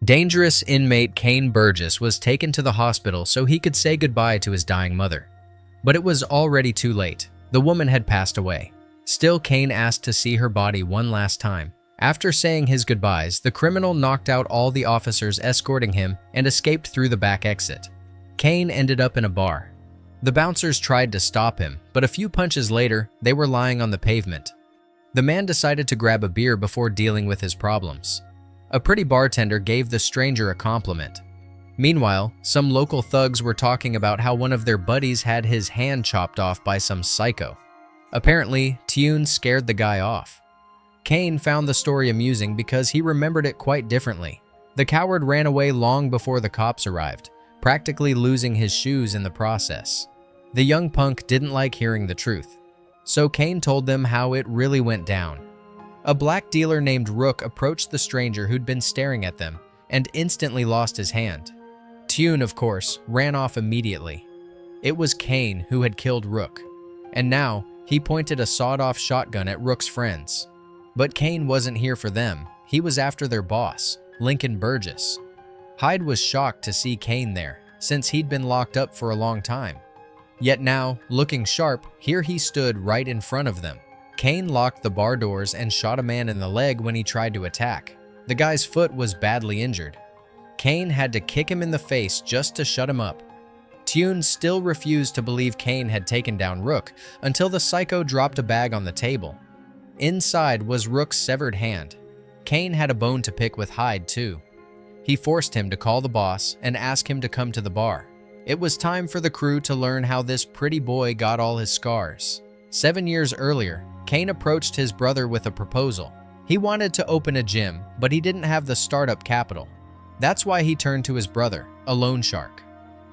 Dangerous inmate Kane Burgess was taken to the hospital so he could say goodbye to his dying mother. But it was already too late. The woman had passed away. Still, Kane asked to see her body one last time. After saying his goodbyes, the criminal knocked out all the officers escorting him and escaped through the back exit. Kane ended up in a bar. The bouncers tried to stop him, but a few punches later, they were lying on the pavement. The man decided to grab a beer before dealing with his problems. A pretty bartender gave the stranger a compliment. Meanwhile, some local thugs were talking about how one of their buddies had his hand chopped off by some psycho. Apparently, Tune scared the guy off. Kane found the story amusing because he remembered it quite differently. The coward ran away long before the cops arrived, practically losing his shoes in the process. The young punk didn't like hearing the truth, so Kane told them how it really went down. A black dealer named Rook approached the stranger who'd been staring at them and instantly lost his hand. Tune, of course, ran off immediately. It was Kane who had killed Rook, and now he pointed a sawed-off shotgun at Rook's friends. But Kane wasn't here for them. He was after their boss, Lincoln Burgess. Hyde was shocked to see Kane there, since he'd been locked up for a long time. Yet now, looking sharp, here he stood right in front of them. Kane locked the bar doors and shot a man in the leg when he tried to attack. The guy's foot was badly injured. Kane had to kick him in the face just to shut him up. Tune still refused to believe Kane had taken down Rook until the psycho dropped a bag on the table. Inside was Rook's severed hand. Kane had a bone to pick with Hyde too. He forced him to call the boss and ask him to come to the bar. It was time for the crew to learn how this pretty boy got all his scars. 7 years earlier, Kane approached his brother with a proposal. He wanted to open a gym, but he didn't have the startup capital. That's why he turned to his brother, a loan shark.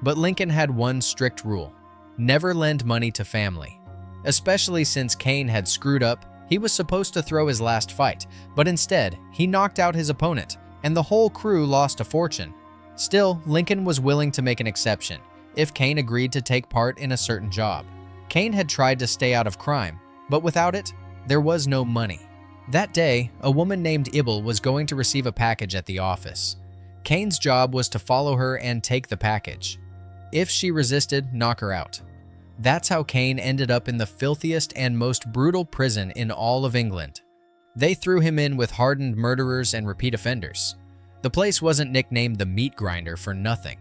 But Lincoln had one strict rule: never lend money to family. Especially since Kane had screwed up, he was supposed to throw his last fight, but instead, he knocked out his opponent, and the whole crew lost a fortune. Still, Lincoln was willing to make an exception if Kane agreed to take part in a certain job. Kane had tried to stay out of crime, but without it, there was no money. That day, a woman named Ibel was going to receive a package at the office. Kane's job was to follow her and take the package. If she resisted, knock her out. That's how Kane ended up in the filthiest and most brutal prison in all of England. They threw him in with hardened murderers and repeat offenders. The place wasn't nicknamed the meat grinder for nothing.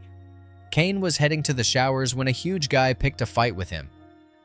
Kane was heading to the showers when a huge guy picked a fight with him.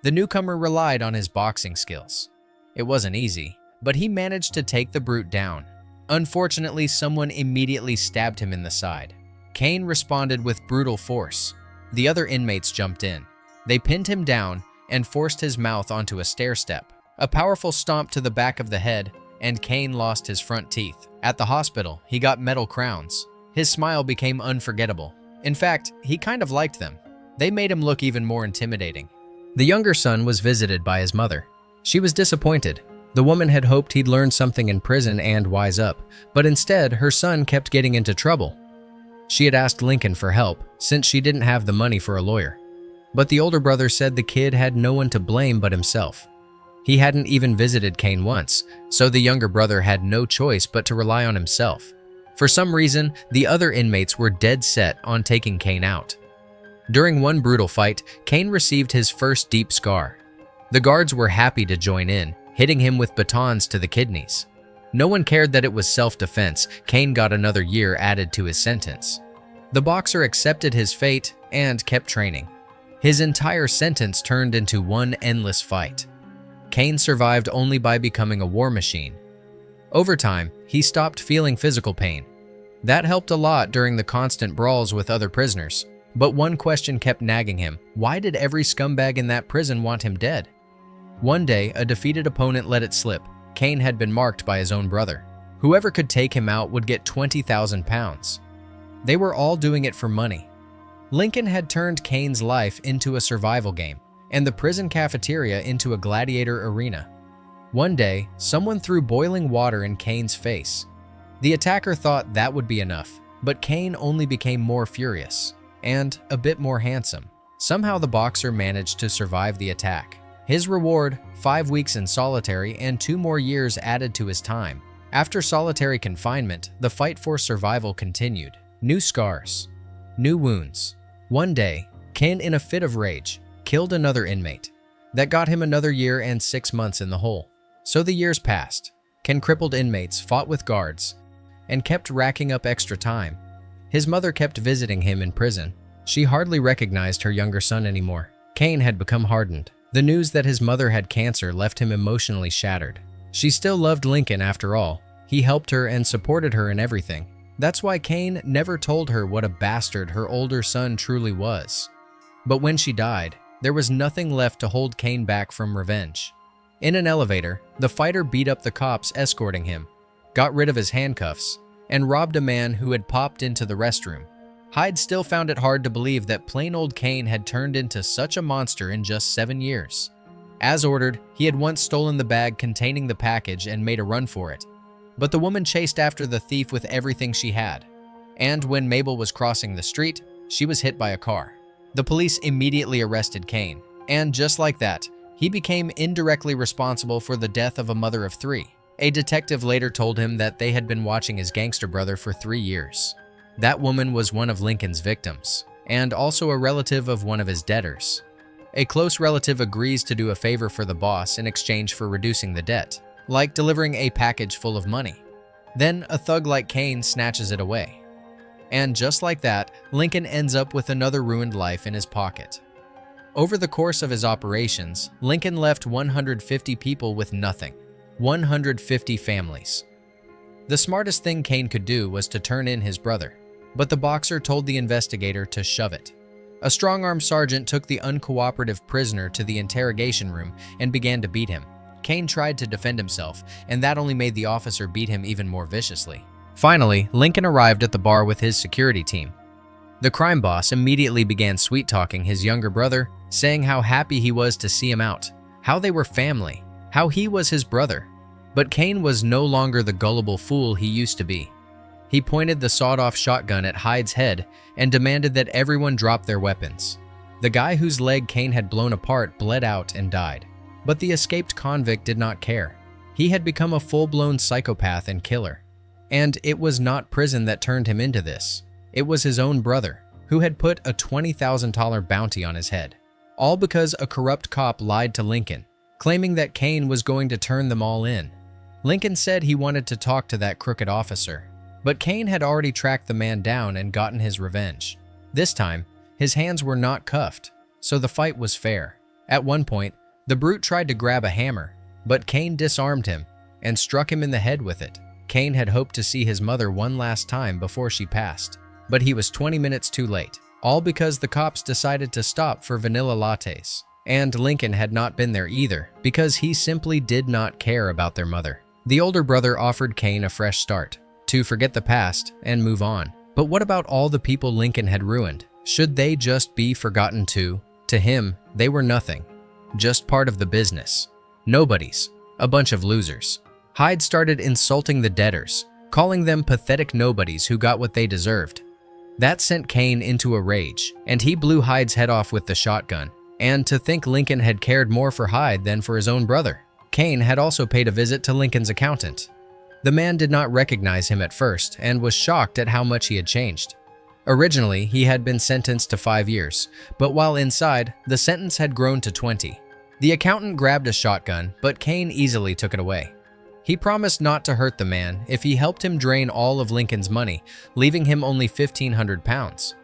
The newcomer relied on his boxing skills. It wasn't easy, but he managed to take the brute down. Unfortunately, someone immediately stabbed him in the side. Kane responded with brutal force. The other inmates jumped in. They pinned him down and forced his mouth onto a stair step. A powerful stomp to the back of the head, and Kane lost his front teeth. At the hospital, he got metal crowns. His smile became unforgettable. In fact, he kind of liked them. They made him look even more intimidating. The younger son was visited by his mother. She was disappointed. The woman had hoped he'd learn something in prison and wise up, but instead, her son kept getting into trouble. She had asked Lincoln for help, since she didn't have the money for a lawyer. But the older brother said the kid had no one to blame but himself. He hadn't even visited Kane once, so the younger brother had no choice but to rely on himself. For some reason, the other inmates were dead set on taking Kane out. During one brutal fight, Kane received his first deep scar. The guards were happy to join in, hitting him with batons to the kidneys. No one cared that it was self-defense. Kane got another year added to his sentence. The boxer accepted his fate and kept training. His entire sentence turned into one endless fight. Kane survived only by becoming a war machine. Over time, he stopped feeling physical pain. That helped a lot during the constant brawls with other prisoners. But one question kept nagging him: why did every scumbag in that prison want him dead? One day, a defeated opponent let it slip. Kane had been marked by his own brother. Whoever could take him out would get 20,000 pounds. They were all doing it for money. Lincoln had turned Kane's life into a survival game, and the prison cafeteria into a gladiator arena. One day, someone threw boiling water in Kane's face. The attacker thought that would be enough, but Kane only became more furious and a bit more handsome. Somehow the boxer managed to survive the attack. His reward, 5 weeks in solitary and 2 more years added to his time. After solitary confinement, the fight for survival continued. New scars, new wounds. One day, Cain, in a fit of rage, killed another inmate. That got him another year and 6 months in the hole. So the years passed. Cain crippled inmates, fought with guards, and kept racking up extra time. His mother kept visiting him in prison. She hardly recognized her younger son anymore. Cain had become hardened. The news that his mother had cancer left him emotionally shattered. She still loved Lincoln after all. He helped her and supported her in everything. That's why Cain never told her what a bastard her older son truly was. But when she died, there was nothing left to hold Cain back from revenge. In an elevator, the fighter beat up the cops escorting him, got rid of his handcuffs, and robbed a man who had popped into the restroom. Hyde still found it hard to believe that plain old Cain had turned into such a monster in just 7 years. As ordered, he had once stolen the bag containing the package and made a run for it. But the woman chased after the thief with everything she had. And when Mabel was crossing the street, she was hit by a car. The police immediately arrested Cain, and just like that, he became indirectly responsible for the death of a mother of 3. A detective later told him that they had been watching his gangster brother for 3 years. That woman was one of Lincoln's victims, and also a relative of one of his debtors. A close relative agrees to do a favor for the boss in exchange for reducing the debt, like delivering a package full of money. Then a thug like Cain snatches it away. And just like that, Lincoln ends up with another ruined life in his pocket. Over the course of his operations, Lincoln left 150 people with nothing. 150 families. The smartest thing Cain could do was to turn in his brother, but the boxer told the investigator to shove it. A strong-armed sergeant took the uncooperative prisoner to the interrogation room and began to beat him. Cain tried to defend himself, and that only made the officer beat him even more viciously. Finally, Lincoln arrived at the bar with his security team. The crime boss immediately began sweet-talking his younger brother, saying how happy he was to see him out, how they were family, how he was his brother. But Cain was no longer the gullible fool he used to be. He pointed the sawed-off shotgun at Hyde's head and demanded that everyone drop their weapons. The guy whose leg Cain had blown apart bled out and died. But the escaped convict did not care. He had become a full-blown psychopath and killer. And it was not prison that turned him into this. It was his own brother, who had put a $20,000 bounty on his head. All because a corrupt cop lied to Lincoln, claiming that Cain was going to turn them all in. Lincoln said he wanted to talk to that crooked officer, but Cain had already tracked the man down and gotten his revenge. This time, his hands were not cuffed, so the fight was fair. At one point, the brute tried to grab a hammer, but Cain disarmed him and struck him in the head with it. Cain had hoped to see his mother one last time before she passed, but he was 20 minutes too late, all because the cops decided to stop for vanilla lattes. And Lincoln had not been there either, because he simply did not care about their mother. The older brother offered Cain a fresh start, to forget the past and move on. But what about all the people Lincoln had ruined? Should they just be forgotten too? To him, they were nothing, just part of the business. Nobodies, a bunch of losers. Hyde started insulting the debtors, calling them pathetic nobodies who got what they deserved. That sent Cain into a rage, and he blew Hyde's head off with the shotgun. And to think Lincoln had cared more for Hyde than for his own brother. Cain had also paid a visit to Lincoln's accountant. The man did not recognize him at first and was shocked at how much he had changed. Originally, he had been sentenced to 5 years, but while inside, the sentence had grown to 20. The accountant grabbed a shotgun, but Cain easily took it away. He promised not to hurt the man if he helped him drain all of Lincoln's money, leaving him only £1,500.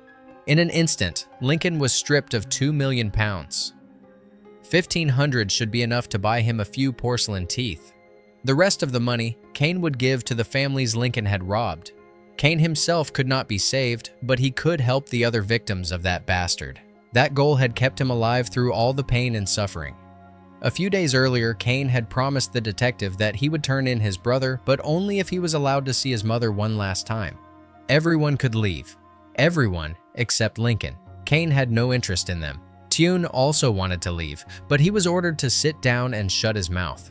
In an instant, Lincoln was stripped of £2 million. $1,500 should be enough to buy him a few porcelain teeth. The rest of the money, Cain would give to the families Lincoln had robbed. Cain himself could not be saved, but he could help the other victims of that bastard. That goal had kept him alive through all the pain and suffering. A few days earlier, Cain had promised the detective that he would turn in his brother, but only if he was allowed to see his mother one last time. Everyone could leave. Everyone except Lincoln. Cain had no interest in them. Tune also wanted to leave, but he was ordered to sit down and shut his mouth.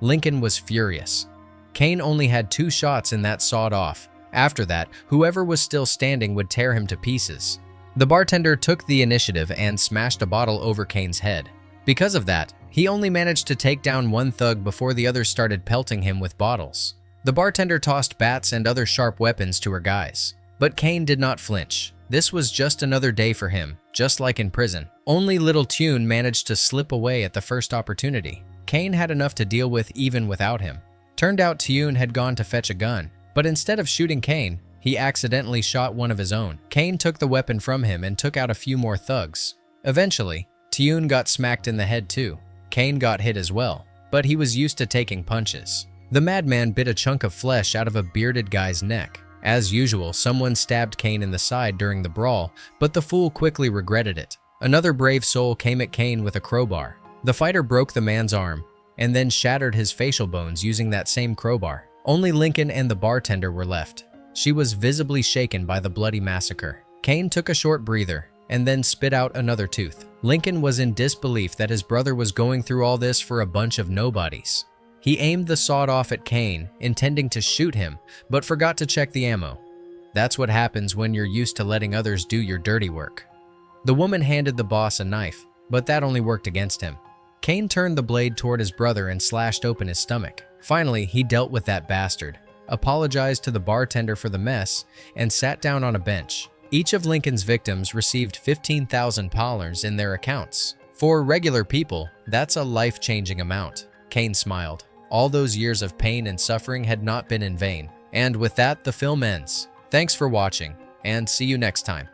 Lincoln was furious. Cain only had 2 shots in that sawed off. After that, whoever was still standing would tear him to pieces. The bartender took the initiative and smashed a bottle over Cain's head. Because of that, he only managed to take down one thug before the others started pelting him with bottles. The bartender tossed bats and other sharp weapons to her guys. But Cain did not flinch. This was just another day for him, just like in prison. Only little Tune managed to slip away at the first opportunity. Cain had enough to deal with even without him. Turned out Tune had gone to fetch a gun, but instead of shooting Cain, he accidentally shot one of his own. Cain took the weapon from him and took out a few more thugs. Eventually, Tune got smacked in the head too. Cain got hit as well, but he was used to taking punches. The madman bit a chunk of flesh out of a bearded guy's neck. As usual, someone stabbed Cain in the side during the brawl, but the fool quickly regretted it. Another brave soul came at Cain with a crowbar. The fighter broke the man's arm and then shattered his facial bones using that same crowbar. Only Lincoln and the bartender were left. She was visibly shaken by the bloody massacre. Cain took a short breather and then spit out another tooth. Lincoln was in disbelief that his brother was going through all this for a bunch of nobodies. He aimed the sawed-off at Cain, intending to shoot him, but forgot to check the ammo. That's what happens when you're used to letting others do your dirty work. The woman handed the boss a knife, but that only worked against him. Cain turned the blade toward his brother and slashed open his stomach. Finally, he dealt with that bastard, apologized to the bartender for the mess, and sat down on a bench. Each of Lincoln's victims received $15,000 in their accounts. For regular people, that's a life-changing amount. Cain smiled. All those years of pain and suffering had not been in vain. And with that, the film ends. Thanks for watching, and see you next time.